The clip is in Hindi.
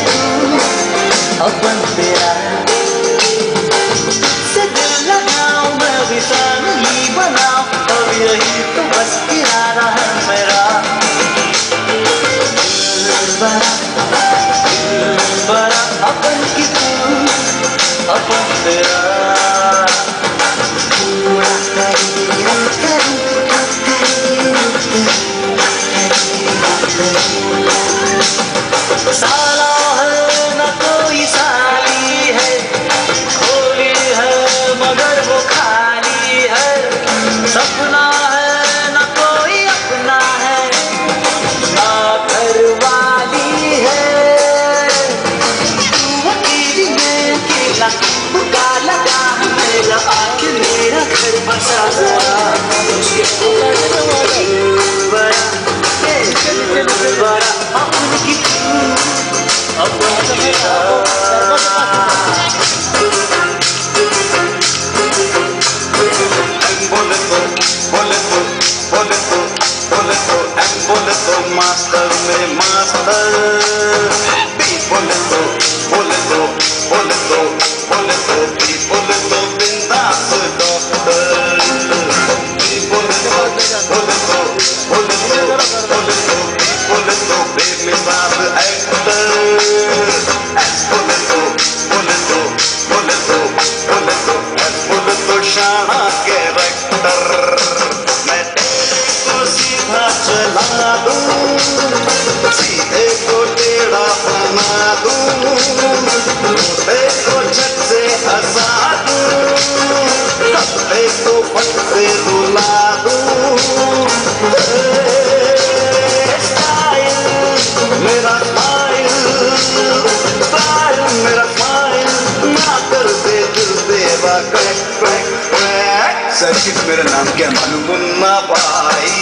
तू अपन तेरा से दिल लगाऊं मैं भी संगी बनाऊं अब यही तो बस इरादा है मेरा बड़ा अपन की तू अपन तेरा पूरा साला है न कोई साली है खोली है मगर वो खाली है सपना है न कोई अपना है ना घर वाली है तू अकेली मैं अकेला बुका लगा मेरा आके मेरा घर बसा बड़ा अपन की तू अपन तेरा मास्टर में मास्टर भी बोले तो बिंदास डॉक्टर भी बोले तो बेमिसाल एक्टर बोले तो शाना कैरेक्टर मैं को सीधा चला दूं सीधे को टेढ़ा बना दूं मुझे को झट से हंसा दूं कपड़े को फट से रुला दूं स्टाइल मेरा स्माइल ना कर दे दिल देवा क्रैक क्रैक क्रैक सर्किट मेरा नाम क्या मालूम मुन्ना भाई